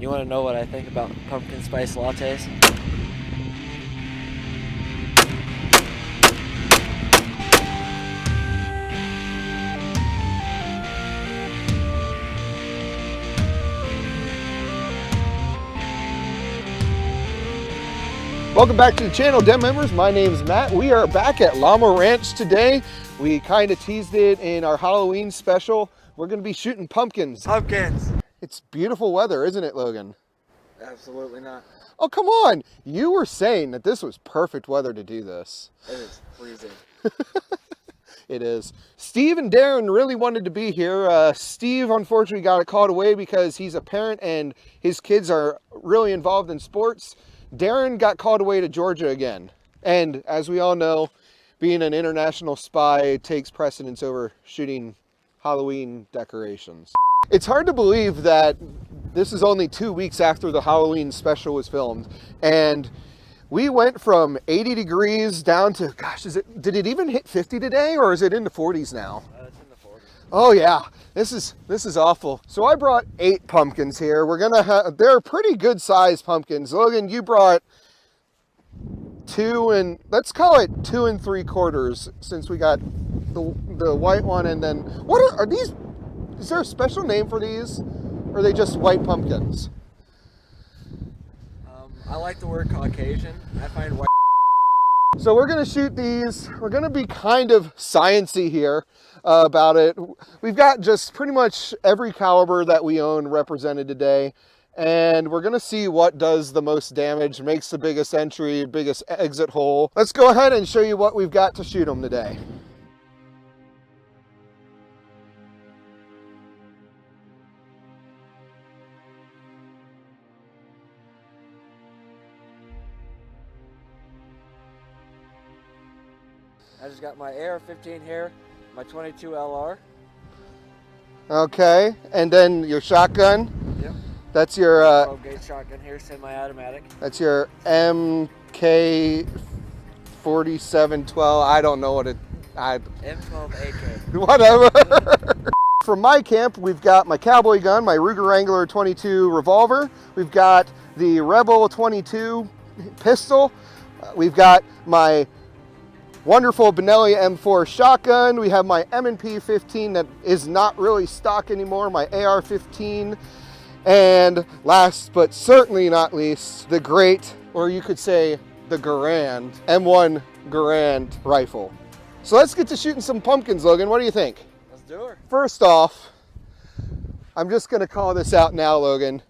You want to know what I think about pumpkin spice lattes? Welcome back to the channel, Den members. My name is Matt. We are back at Llama Ranch today. We kind of teased it in our Halloween special. We're going to be shooting pumpkins. Pumpkins! It's beautiful weather, isn't it, Logan? Absolutely not. Oh, come on. You were saying that this was perfect weather to do this. It is freezing. It is. Steve and Darren really wanted to be here. Steve, unfortunately, got called away because he's a parent and his kids are really involved in sports. Darren got called away to Georgia again. And as we all know, being an international spy takes precedence over shooting Halloween decorations. It's hard to believe that this is only 2 weeks after the Halloween special was filmed. And we went from 80 degrees down to, gosh, did it even hit 50 today, or is it in the 40s now? It's in the 40s. Oh yeah, this is awful. So I brought 8 pumpkins here. We're gonna have, they're pretty good sized pumpkins. Logan, you brought 2 and, let's call it 2 3/4, since we got the white one. And then, what are these? Is there a special name for these? Or are they just white pumpkins? I like the word Caucasian. I find white. So we're gonna shoot these. We're gonna be kind of sciencey here about it. We've got just pretty much every caliber that we own represented today. And we're gonna see what does the most damage, makes the biggest entry, biggest exit hole. Let's go ahead and show you what we've got to shoot them today. I just got my AR-15 here, my 22 LR. Okay, and then your shotgun. Yep. That's your 12-gauge shotgun here, semi-automatic. that's your MK4712. I don't know what it. M12AK. Whatever. From my camp, we've got my cowboy gun, my Ruger Wrangler 22 revolver. We've got the Rebel 22 pistol. We've got my wonderful Benelli M4 shotgun. We have my M&P 15 that is not really stock anymore, my AR-15. And last but certainly not least, the great, or you could say the Garand, M1 Garand rifle. So let's get to shooting some pumpkins, Logan. What do you think? Let's do it. First off, I'm just gonna call this out now, Logan.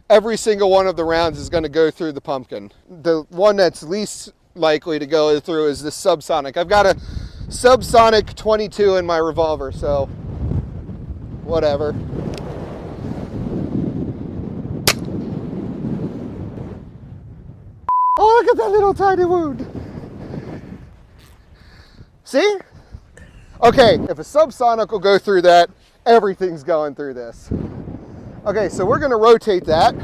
Every single one of the rounds is gonna go through the pumpkin. The one that's least likely to go through is the subsonic. I've got a subsonic 22 in my revolver, so whatever. Oh, look at that little tiny wound. See? Okay, if a subsonic will go through that, everything's going through this. Okay, so we're gonna rotate that.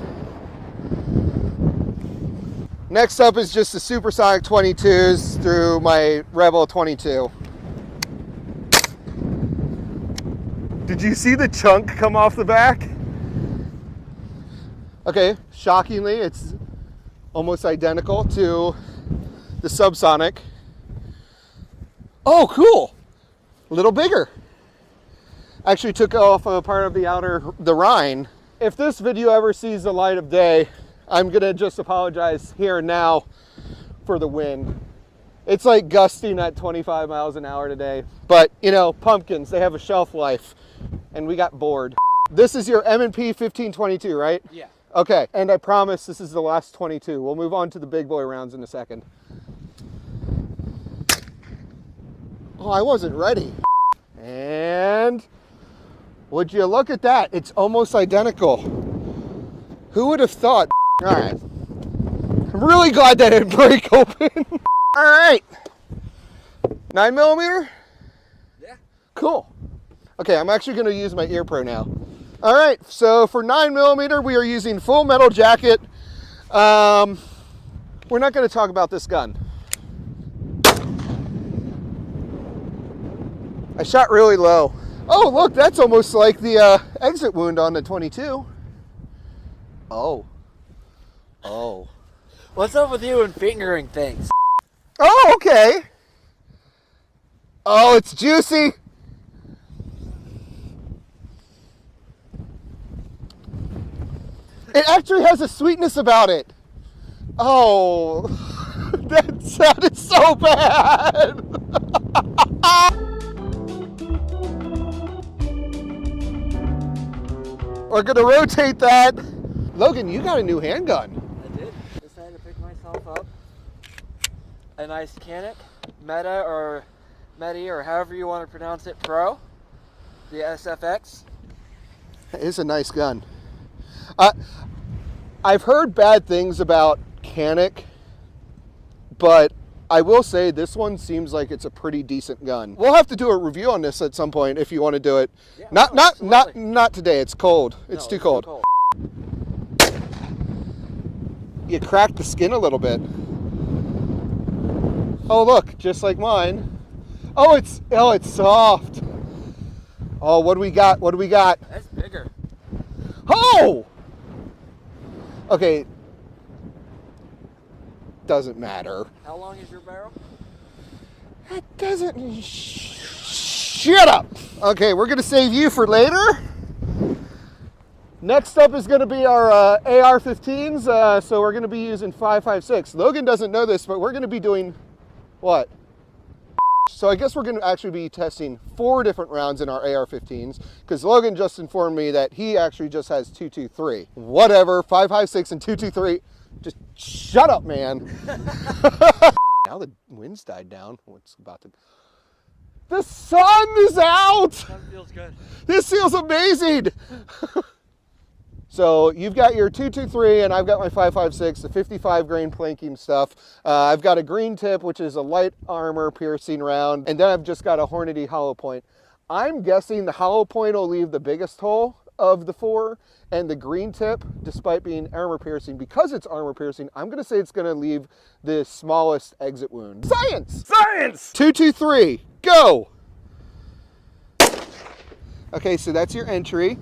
Next up is just the supersonic 22s through my Rebel 22. Did you see the chunk come off the back? Okay, shockingly, it's almost identical to the subsonic. Oh, cool. A little bigger. Actually took off a part of the rind. If this video ever sees the light of day, I'm gonna just apologize here and now for the wind. It's like gusting at 25 miles an hour today. But you know, pumpkins, they have a shelf life and we got bored. This is your M&P 1522, right? Yeah. Okay, and I promise this is the last 22. We'll move on to the big boy rounds in a second. Oh, I wasn't ready. And would you look at that? It's almost identical. Who would have thought? All right. I'm really glad that it didn't break open. All right. 9mm? Yeah. Cool. Okay, I'm actually going to use my ear pro now. All right, so for 9mm, we are using full metal jacket. We're not going to talk about this gun. I shot really low. Oh, look, that's almost like the exit wound on the 22. Oh. Oh. What's up with you and fingering things? Oh, okay. Oh, it's juicy. It actually has a sweetness about it. Oh, that sounded so bad. We're gonna rotate that. Logan, you got a new handgun. I did. Decided to pick myself up a nice Canic, Meta or Medi or however you want to pronounce it, Pro, the SFX. It is a nice gun. I've heard bad things about Canic, but I will say this one seems like it's a pretty decent gun. We'll have to do a review on this at some point if you want to do it. Yeah, Not today. It's cold. It's too cold. You cracked the skin a little bit. Oh look, just like mine. Oh, it's soft. Oh, what do we got? What do we got? That's bigger. Oh! Okay. Doesn't matter. How long is your barrel? It doesn't. Shut up! Okay, we're gonna save you for later. Next up is gonna be our AR-15s. So we're gonna be using 5.56. Logan doesn't know this, but we're gonna be doing what? So I guess we're going to actually be testing 4 different rounds in our AR-15s because Logan just informed me that he actually just has 223. Whatever, 5.56 and 223. Just shut up, man. Now the wind's died down. What's about to? The sun is out. Sun feels good. This feels amazing. So you've got your 223 and I've got my 5.56, the 55 grain planking stuff. I've got a green tip, which is a light armor piercing round. And then I've just got a Hornady hollow point. I'm guessing the hollow point will leave the biggest hole of the 4, and the green tip, despite being armor piercing, because it's armor piercing, I'm gonna say it's gonna leave the smallest exit wound. Science! Science! 223, go! Okay, so that's your entry.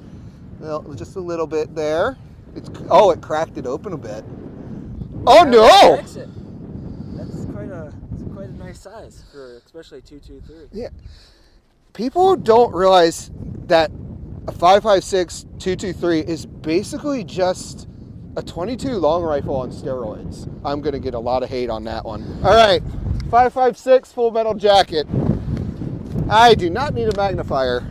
Well, just a little bit there. It cracked it open a bit. Oh no! Exit. That's quite a nice size for especially 223. Yeah. People don't realize that a 5.56 223 is basically just a 22 long rifle on steroids. I'm gonna get a lot of hate on that one. All right, 5.56 full metal jacket. I do not need a magnifier.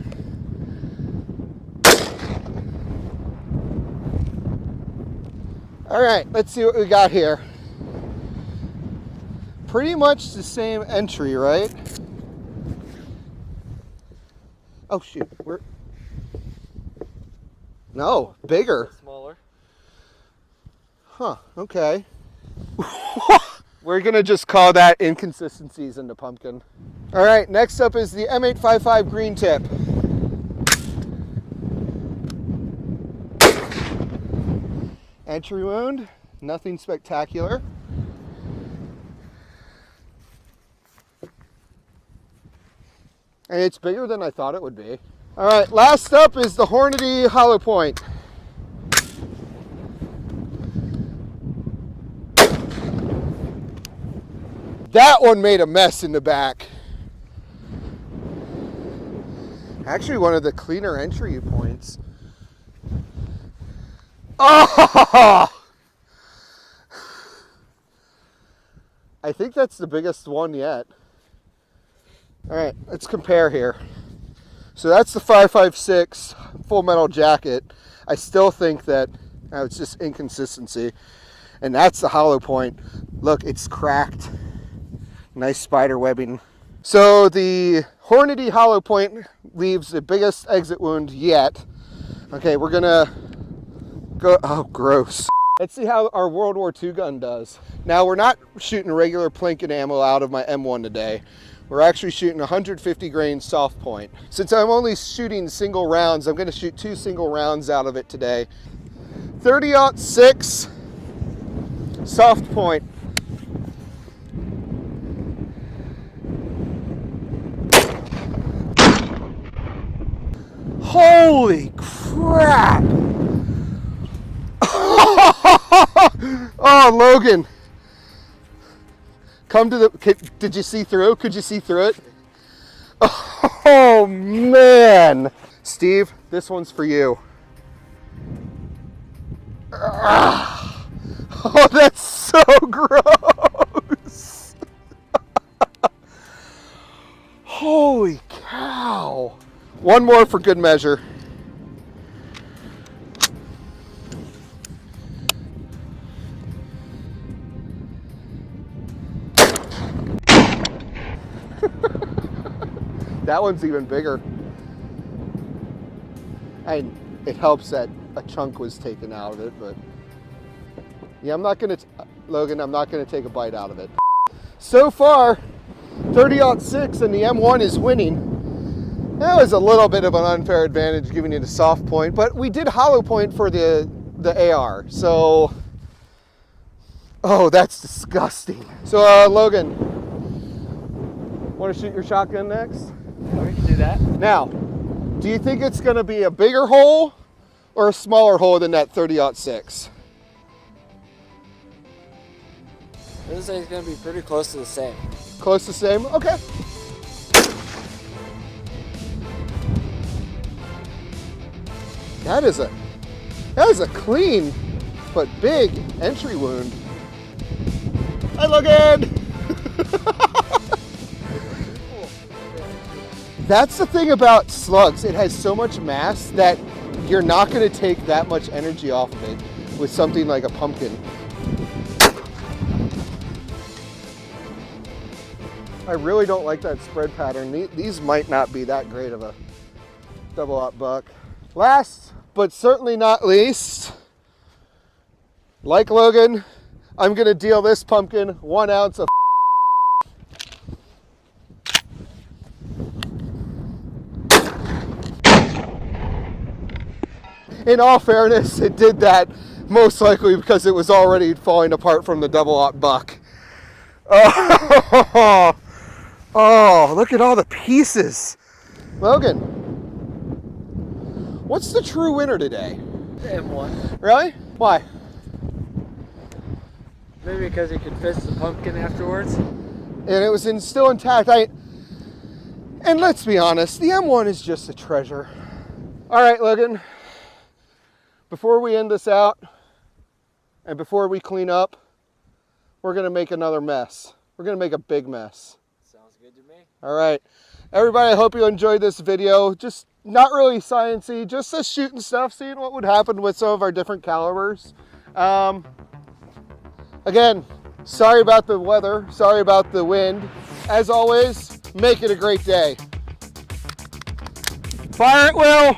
All right, let's see what we got here. Pretty much the same entry, right? Oh shoot, no, bigger. Smaller. Huh, okay. We're gonna just call that inconsistencies in the pumpkin. All right, next up is the M855 green tip. Entry wound, nothing spectacular. And it's bigger than I thought it would be. All right, last up is the Hornady hollow point. That one made a mess in the back. Actually, one of the cleaner entry points. Oh! I think that's the biggest one yet. All right, let's compare here. So that's the 5.56 full metal jacket. I still think that it's just inconsistency. And that's the hollow point. Look, it's cracked. Nice spider webbing. So the Hornady hollow point leaves the biggest exit wound yet. Okay, we're gonna go, oh gross. Let's see how our World War II gun does. Now we're not shooting regular plinking ammo out of my M1 today. We're actually shooting 150 grain soft point. Since I'm only shooting single rounds, I'm gonna shoot 2 single rounds out of it today. 30-06 soft point. Holy crap! Oh, Logan. Come to the, did you see through? Could you see through it? Oh, man. Steve, this one's for you. Oh, that's so gross. Holy cow. One more for good measure. That one's even bigger. And it helps that a chunk was taken out of it, but yeah, Logan, I'm not gonna take a bite out of it. So far, 30-06 and the M1 is winning. That was a little bit of an unfair advantage giving you the soft point, but we did hollow point for the AR, so, oh, that's disgusting. So, Logan, wanna shoot your shotgun next? Yeah, we can do that. Now, do you think it's gonna be a bigger hole or a smaller hole than that 30-06? This looks like it's going to be pretty close to the same. Close to the same? Okay. That is a clean but big entry wound. Hi, Logan! That's the thing about slugs. It has so much mass that you're not going to take that much energy off of it with something like a pumpkin. I really don't like that spread pattern. These might not be that great of a double-aught buck. Last, but certainly not least, like Logan, I'm gonna deal this pumpkin 1 ounce of In all fairness, it did that most likely because it was already falling apart from the double-aught buck. Oh, oh, look at all the pieces. Logan, what's the true winner today? The M1. Really? Why? Maybe because you could fist the pumpkin afterwards. And it was still intact. And let's be honest, the M1 is just a treasure. All right, Logan, before we end this out and before we clean up, we're gonna make another mess. We're gonna make a big mess. Sounds good to me. All right, everybody, I hope you enjoyed this video. Just not really sciencey, just us shooting stuff, seeing what would happen with some of our different calibers. Again, sorry about the weather, sorry about the wind. As always, make it a great day. Fire at will.